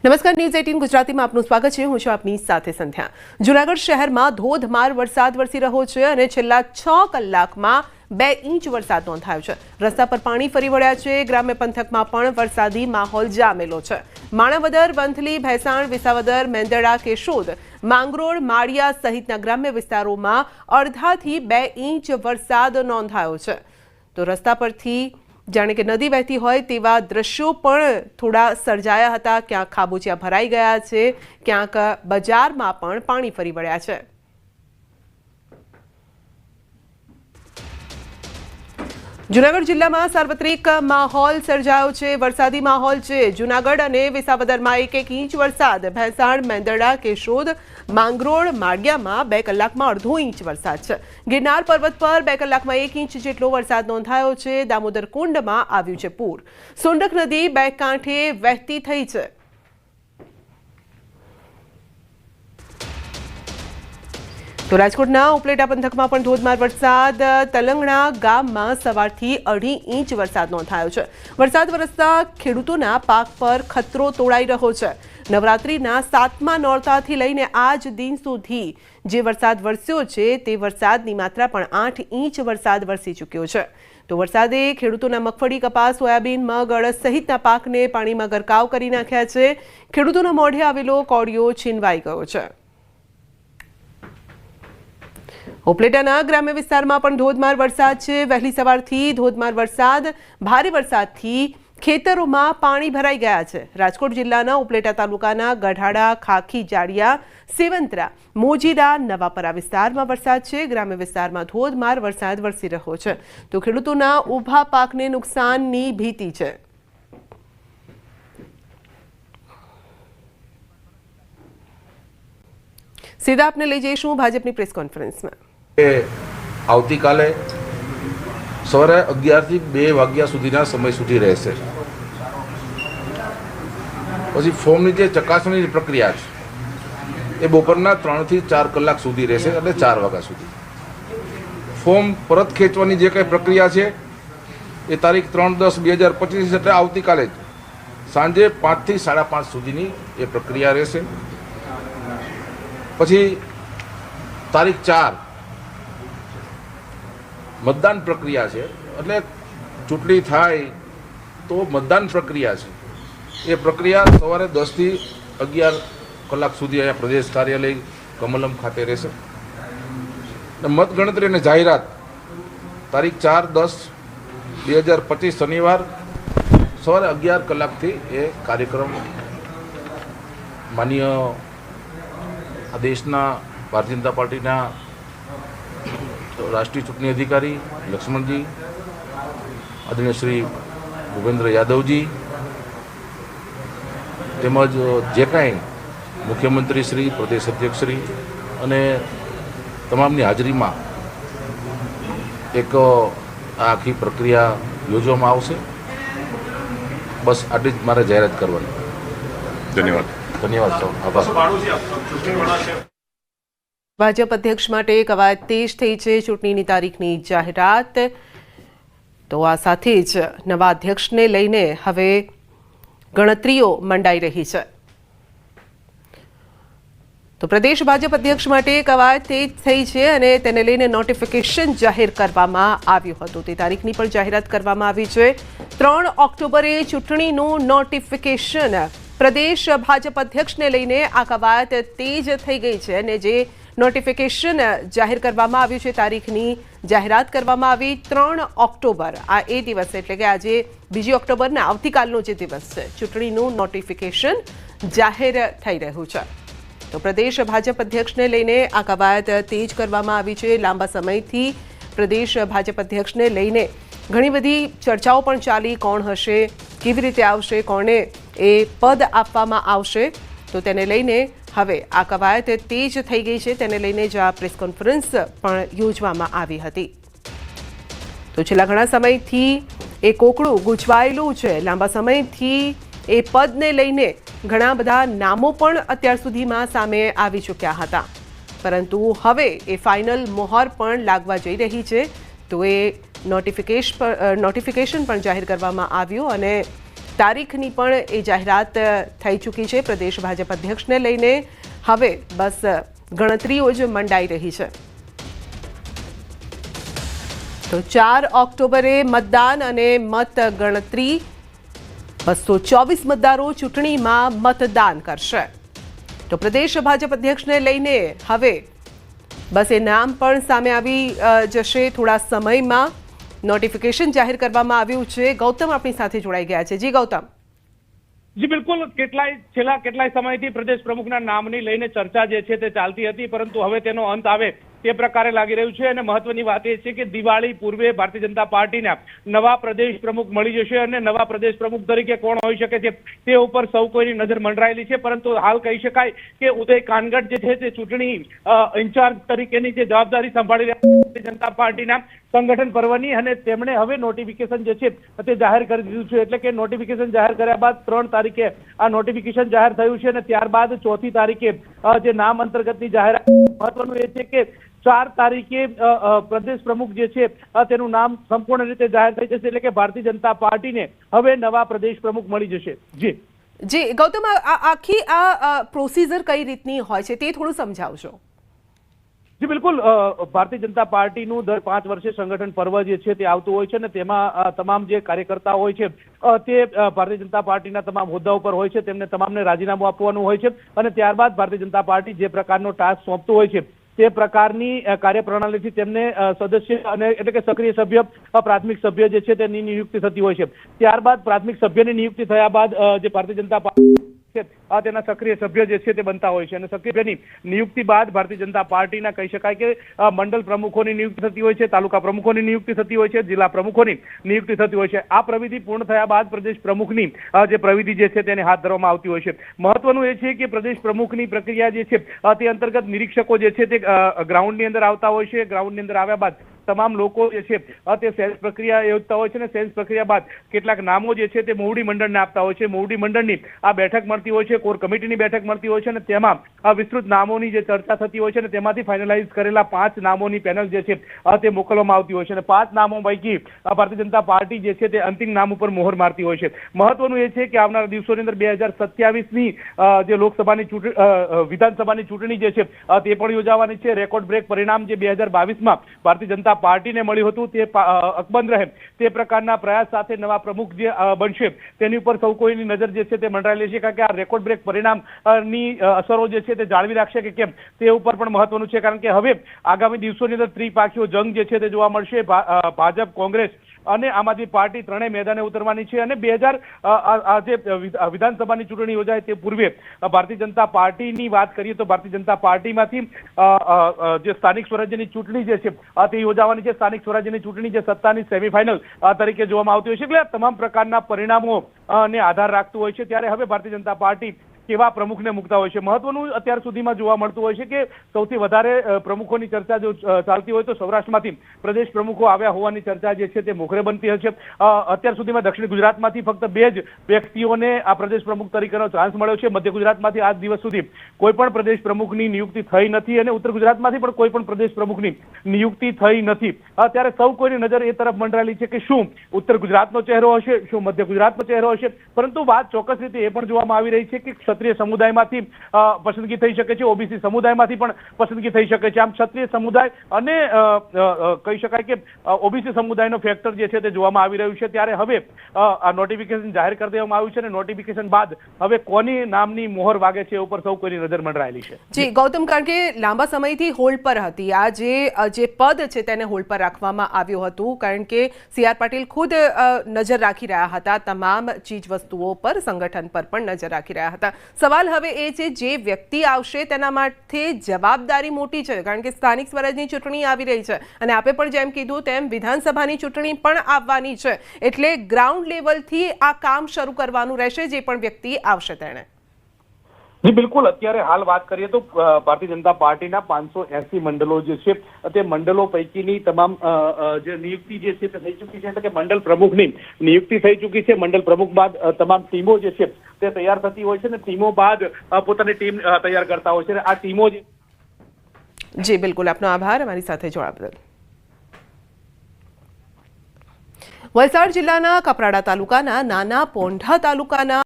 નમસ્કાર, ન્યૂઝ 18 ગુજરાતીમાં આપનું સ્વાગત છે। હું છું આપની સાથે સંધ્યા। જૂનાગઢ શહેરમાં ધોધમાર વરસાદ વરસી રહ્યો છે અને છેલ્લા 6 કલાકમાં 2 ઇંચ વરસાદ નોંધાયો છે। રસ્તા પર પાણી ફરી વળ્યા છે। ગ્રામ્ય પંથકમાં પણ વરસાદી માહોલ જામેલો છે। માણાવદર, વંથલી, ભેસાણ, વિસાવદર, મેંદરડા, કેશોદ, માંગરોળ, માળિયા સહિતના ગ્રામ્ય વિસ્તારોમાં અડધાથી 2 ઇંચ વરસાદ નોંધાયો છે। તો રસ્તા પરથી જાણે કે નદી વહેતી હોય તેવા દ્રશ્યો પણ થોડા સર્જાયા હતા। ક્યાંક ખાબોચિયા ભરાઈ ગયા છે, ક્યાંક બજારમાં પણ પાણી ફરી વળ્યા છે। જૂનાગઢ જિલ્લામાં સાર્વત્રિક માહોલ સર્જાયો છે। વરસાદી માહોલ છે। જૂનાગઢ અને વિસાવદરમાં 1 ઇંચ વરસાદ। ભેસાણ, મેંદરડા, કેશોદ, માંગરોળ, માળિયામાં 2 કલાકમાં અડધો ઇંચ વરસાદ છે। ગિરનાર પર્વત પર 2 કલાકમાં 1 ઇંચ જેટલો વરસાદ નોંધાયો છે। દામોદર કુંડમાં આવ્યું છે પૂર। સોંડક નદી 2 કાંઠે વહેતી થઈ છે। તો રાજકોટના ઉપલેટા પંથકમાં પણ ધોધમાર વરસાદ। તલંગણા ગામમાં સવારથી 2.5 ઇંચ વરસાદ નોંધાયો છે। વરસાદ વરસતા ખેડૂતોના પાક પર ખતરો તોળાઈ રહ્યો છે। નવરાત્રિના 7મા નોરતાથી લઈને આજ દિન સુધી જે વરસાદ વરસ્યો છે તે વરસાદની માત્રા પણ 8 ઇંચ વરસાદ વરસી ચૂક્યો છે। તો વરસાદે ખેડૂતોના મગફળી, કપાસ, સોયાબીન, મગ, અડદ સહિતના પાકને પાણીમાં ગરકાવ કરી નાખ્યા છે। ખેડૂતોના મોઢે આવેલો કોળિયો છીનવાઈ ગયો છે। ઉપલેટાના ગ્રામ્ય વિસ્તારમાં પણ ધોધમાર વરસાદ છે। વહેલી સવારથી ધોધમાર વરસાદ, ભારે વરસાદથી ખેતરોમાં પાણી ભરાઈ ગયા છે। રાજકોટ જિલ્લાના ઉપલેટા તાલુકાના ગઢાડા, ખાખી, જાડિયા, સેવંતરા, મોજીરા, નવાપરા વિસ્તારમાં વરસાદ છે। ગ્રામ્ય વિસ્તારમાં ધોધમાર વરસાદ વરસી રહ્યો છે। તો ખેડૂતોના ઊભા પાકને નુકસાનની ભીતિ છે। સીધા આપને લઈ જઈશું ભાજપની પ્રેસ કોન્ફરન્સમાં। આવતીકાલે સવારે 11 થી 2 વાગ્યા સુધીના સમય સુધી રહેશે। પછી ફોર્મની જે ચકાસણીની પ્રક્રિયા છે એ બપોરના 3 થી 4 કલાક સુધી રહેશે, એટલે 4 વાગ્યા સુધી। ફોર્મ પરત ખેંચવાની જે કંઈ પ્રક્રિયા છે એ તારીખ 3/10/2025 એટલે આવતીકાલે જ સાંજે 5 થી 5:30 સુધીની એ પ્રક્રિયા રહેશે। પછી તારીખ 4 મતદાન પ્રક્રિયા છે, એટલે ચૂંટણી થાય તો મતદાન પ્રક્રિયા છે। એ પ્રક્રિયા સવારે 10 થી 11 કલાક સુધી અહીંયા પ્રદેશ કાર્યાલય કમલમ ખાતે રહેશે। મતગણતરી અને જાહેરાત તારીખ 4/10/2025 શનિવાર સવારે 11 કલાકથી એ કાર્યક્રમ માનીય આ દેશના ભારતીય જનતા પાર્ટીના રાષ્ટ્રીય ચૂંટણી અધિકારી લક્ષ્મણજી, આદરણીય શ્રી ભૂપેન્દ્ર યાદવજી, તેમજ જે કાંઈ મુખ્યમંત્રી શ્રી, પ્રદેશ અધ્યક્ષ શ્રી અને તમામની હાજરીમાં એક આખી પ્રક્રિયા યોજવામાં આવશે। બસ આટલી જ મારે જાહેરાત કરવાની। ધન્યવાદ સૌ, આભાર। ભાજપ અધ્યક્ષ માટે કવાયત તેજ થઈ છે। ચૂંટણીની તારીખની જાહેરાત। તો આ સાથે જ નવા અધ્યક્ષને લઈને હવે ગણતરીઓ મંડાઈ રહી છે। તો પ્રદેશ ભાજપ અધ્યક્ષ માટે કવાયત તેજ થઈ છે અને તેને લઈને નોટિફિકેશન જાહેર કરવામાં આવ્યું હતું। તે તારીખની પણ જાહેરાત કરવામાં આવી છે। 3 ઓક્ટોબરે ચૂંટણીનું નોટિફિકેશન પ્રદેશ ભાજપ અધ્યક્ષને લઈને આ કવાયત તેજ થઈ ગઈ છે અને જે નોટિફિકેશન જાહેર કરવામાં આવ્યું છે, તારીખની જાહેરાત કરવામાં આવી 3 ઓક્ટોબર। આ એ દિવસ એટલે કે આજે 2 ઓક્ટોબરના આવતીકાલનો જે દિવસ છે, ચૂંટણીનું નોટિફિકેશન જાહેર થઈ રહ્યું છે। તો પ્રદેશ ભાજપ અધ્યક્ષને લઈને આ કવાયત તેજ કરવામાં આવી છે। લાંબા સમયથી પ્રદેશ ભાજપ અધ્યક્ષને લઈને ઘણી બધી ચર્ચાઓ પણ ચાલી। કોણ હશે, કેવી રીતે આવશે, કોને એ પદ આપવામાં આવશે, તો તેને લઈને હવે આ કવાયત તેજ થઈ ગઈ છે। તેને લઈને જ આ પ્રેસ કોન્ફરન્સ પણ યોજવામાં આવી હતી। તો છેલ્લા ઘણા સમયથી એ કોકડું ગૂંચવાયેલું છે। લાંબા સમયથી એ પદને લઈને ઘણા બધા નામો પણ અત્યાર સુધીમાં સામે આવી ચૂક્યા હતા, પરંતુ હવે એ ફાઇનલ મોહર પણ લાગવા જઈ રહી છે। તો એ નોટિફિકેશન પણ જાહેર કરવામાં આવ્યું અને તારીખની પણ એ જાહેરાત થઈ ચૂકી છે. પ્રદેશ ભાજપ અધ્યક્ષને લઈને હવે બસ ગણતરીઓ જ મંડાઈ રહી છે. તો 4 ઓક્ટોબરે મતદાન અને મત ગણતરી. 224 મતદારો ચૂંટણીમાં મતદાન કરશે. તો પ્રદેશ ભાજપ અધ્યક્ષને લઈને હવે બસ એ નામ પણ સામે આવી જશે. થોડા સમયમાં નોટિફિકેશન જાહેર કરવામાં આવ્યું છે. ગૌતમ આપણી સાથે જોડાઈ ગયા છે. જી ગૌતમ. જી બિલકુલ, છેલ્લા કેટલાય સમયથી પ્રદેશ પ્રમુખના નામની લઈને ચર્ચા જે છે તે ચાલતી હતી, પરંતુ હવે તેનો અંત આવે તે પ્રકારે લાગી રહ્યું છે. અને મહત્વની વાત એ છે કે દિવાળી પૂર્વે ભારતીય જનતા પાર્ટીના નવા પ્રદેશ પ્રમુખ મળી જશે અને નવા પ્રદેશ પ્રમુખ તરીકે કોણ હોઈ શકે છે તે ઉપર સૌ કોઈની નજર મંડરાયેલી છે. પરંતુ હાલ કહી શકાય કે ઉદય કાનગડ જે છે તે ચૂંટણી ઇન્ચાર્જ તરીકેની જે જવાબદારી સંભાળી રહ્યા ભારતીય જનતા પાર્ટીના સંગઠન પર્વની, અને તેમણે હવે નોટિફિકેશન જે છે તે જાહેર કરી દીધું છે. એટલે કે નોટિફિકેશન જાહેર કર્યા બાદ 3 તારીખે આ નોટિફિકેશન જાહેર થયું છે અને ત્યારબાદ 4મી તારીખે જે નામ અંતર્ગતની જાહેરાત. મહત્વનું એ છે કે 4 તારીખે પ્રદેશ પ્રમુખ જે છે તેનું નામ સંપૂર્ણ રીતે જાહેર થઈ જશે. એટલે કે ભારતીય જનતા પાર્ટીને હવે નવા પ્રદેશ પ્રમુખ મળી જશે. જી ગૌતમ, આખી આ પ્રોસિજર કઈ રીતની હોય છે તે થોડું સમજાવજો. જી બિલકુલ, ભારતીય જનતા પાર્ટીનું દર 5 વર્ષે સંગઠન પર્વ જે છે તે આવતું હોય છે અને તેમાં તમામ જે કાર્યકર્તાઓ હોય છે તે ભારતીય જનતા પાર્ટીના તમામ હોદ્દાઓ પર હોય છે. તેમને તમામને રાજીનામું આપવાનું હોય છે અને ત્યારબાદ ભારતીય જનતા પાર્ટી જે પ્રકારનો ટાસ્ક સોંપતું હોય છે તે પ્રકારની કાર્યપ્રણાલીથી તેમને સદસ્ય અને એટલે કે સક્રિય સભ્ય, પ્રાથમિક સભ્ય જે છે તેની નિયુક્તિ થતી હોય છે. ત્યારબાદ પ્રાથમિક સભ્યની નિયુક્તિ થયા બાદ જે ભારતીય જનતા પાર્ટી તેના સક્રિય સભ્ય જે છે તે બનતા હોય છે અને સક્રિયની નિયુક્તિ બાદ ભારતીય જનતા પાર્ટીના કહી શકાય કે મંડળ પ્રમુખોની નિયુક્તિ થતી હોય છે, તાલુકા પ્રમુખોની નિયુક્તિ થતી હોય છે, જિલ્લા પ્રમુખોની નિયુક્તિ થતી હોય છે. આ પ્રવિધિ પૂર્ણ થયા બાદ પ્રદેશ પ્રમુખની જે પ્રવિધિ જે છે તેને હાથ ધરવામાં આવતી હોય છે. મહત્વનું એ છે કે પ્રદેશ પ્રમુખની પ્રક્રિયા જે છે તે અંતર્ગત નિરીક્ષકો જે છે તે ગ્રાઉન્ડની અંદર આવતા હોય છે. ગ્રાઉન્ડની અંદર આવ્યા બાદ તમામ લોકો જે છે તે સેલ્સ પ્રક્રિયા યોજતા હોય છે અને સેલ્સ પ્રક્રિયા બાદ કેટલાક નામો જે છે તે મોવડી મંડળને આપતા હોય છે. મોવડી મંડળની આ બેઠક મળતી હોય છે, કોર કમિટીની બેઠક મળતી હોય છે અને તેમાં વિસ્તૃત નામોની જે ચર્ચા થતી હોય છે અને તેમાંથી ફાઇનલાઇઝ કરેલા 5 નામોની પેનલ જે છે તે મોકલવામાં આવતી હોય છે અને 5 નામો પૈકી ભારતીય જનતા પાર્ટી જે છે તે અંતિમ નામ ઉપર મોહર મારતી હોય છે. મહત્વનું એ છે કે આવનારા દિવસોની અંદર 2027ની જે લોકસભાની વિધાનસભાની ચૂંટણી જે છે તે પણ યોજાવાની છે. રેકોર્ડ બ્રેક પરિણામ જે 2022માં ભારતીય જનતા પાર્ટીને મળ્યું હતું તે અકબંધ રહે તે પ્રકારના પ્રયાસ સાથે નવા પ્રમુખ જે બનશે તેની ઉપર સૌ કોઈની નજર જે છે તે મંડરાયેલી છે. કારણ કે આ રેકોર્ડ બ્રેક પરિણામની અસરો જે છે તે જાળવી રાખશે કે કેમ તે ઉપર પણ મહત્વનું છે. કારણ કે હવે આગામી દિવસોની અંદર ત્રિપાખીઓ જંગ જે છે તે જોવા મળશે. ભાજપ, કોંગ્રેસ અને આમ આદમી પાર્ટી ત્રણેય મેદાને ઉતરવાની છે અને 2000 વિધાનસભાની ચૂંટણી યોજાય તે પૂર્વે ભારતીય જનતા પાર્ટીની વાત કરીએ તો ભારતીય જનતા પાર્ટીમાંથી જે સ્થાનિક સ્વરાજ્યની ચૂંટણી જે છે તે યોજાવાની છે. સ્થાનિક સ્વરાજ્યની ચૂંટણી જે સત્તાની સેમીફાઇનલ તરીકે જોવામાં આવતી હોય છે. એટલે તમામ પ્રકારના પરિણામો ને આધાર રાખતું હોય છે. ત્યારે હવે ભારતીય જનતા પાર્ટી કેવા પ્રમુખને મૂકતા હોય છે. મહત્વનું અત્યાર સુધીમાં જોવા મળતું હોય છે કે સૌથી વધારે પ્રમુખોની ચર્ચા જો ચાલતી હોય તો સૌરાષ્ટ્રમાંથી પ્રદેશ પ્રમુખો આવ્યા હોવાની ચર્ચા જે છે તે મોખરે બનતી હશે. અત્યાર સુધીમાં દક્ષિણ ગુજરાતમાંથી ફક્ત 2 જ વ્યક્તિઓને આ પ્રદેશ પ્રમુખ તરીકેનો ચાન્સ મળ્યો છે. મધ્ય ગુજરાતમાંથી આજ દિવસ સુધી કોઈ પણ પ્રદેશ પ્રમુખની નિયુક્તિ થઈ નથી અને ઉત્તર ગુજરાતમાંથી પણ કોઈ પણ પ્રદેશ પ્રમુખની નિયુક્તિ થઈ નથી. ત્યારે સૌ કોઈની નજર એ તરફ મંડરાયેલી છે કે શું ઉત્તર ગુજરાતનો ચહેરો હશે, શું મધ્ય ગુજરાતનો ચહેરો હશે. પરંતુ વાત ચોક્કસ રીતે એ પણ જોવામાં આવી રહી છે કે ક્ષત્રિય સમુદાયમાંથી પસંદગી થઈ શકે છે, ઓબીસી સમુદાયમાંથી પણ પસંદગી થઈ શકે છે. આમ ક્ષત્રિય સમુદાય અને કહી શકાય કે ઓબીસી સમુદાયનો ફેક્ટર જે છે તે જોવામાં આવી રહ્યું છે. ત્યારે હવે આ નોટિફિકેશન જાહેર કરી દેવામાં આવ્યું છે અને નોટિફિકેશન બાદ હવે કોની નામની મોહર વાગે છે ઉપર સૌ કોઈની નજર મંડરાયેલી છે. જી ગૌતમ, કારણ કે લાંબા સમયથી હોલ્ડ પર હતી આ જે પદ છે તેને હોલ્ડ પર રાખવામાં આવ્યું હતું કારણ કે CR પાટીલ ખુદ નજર રાખી રહ્યા હતા તમામ ચીજ વસ્તુઓ પર, સંગઠન પર પણ નજર રાખી રહ્યા હતા. સવાલ હવે એ છે જે વ્યક્તિ આવશે તેના માટે જવાબદારી મોટી છે કારણ કે સ્થાનિક સ્વરાજની ચૂંટણી આવી રહી છે અને આપે પણ જેમ કીધું તેમ વિધાનસભાની ચૂંટણી પણ આવવાની છે. એટલે ગ્રાઉન્ડ લેવલથી આ કામ શરૂ કરવાનું રહેશે જે પણ વ્યક્તિ આવશે તેણે. જી બિલકુલ, અત્યારે હાલ વાત કરીએ તો ભારતીય જનતા પાર્ટીના 580 મંડળો જે છે તે મંડળો પૈકીની તમામ જે નિયુક્તિ જે છે તે થઈ ચૂકી છે. એટલે કે મંડળ પ્રમુખની નિયુક્તિ થઈ ચૂકી છે. મંડળ પ્રમુખ બાદ તમામ ટીમો જે છે તે તૈયાર થતી હોય છે અને ટીમો બાદ પોતાની ટીમ તૈયાર કરતા હોય છે. આ ટીમો જે જી બિલકુલ, આપનો આભાર અમારી સાથે જોડાવા બદલ. વલસાડ જિલ્લાના કપરાડા તાલુકાના નાના પોંઢા તાલુકાના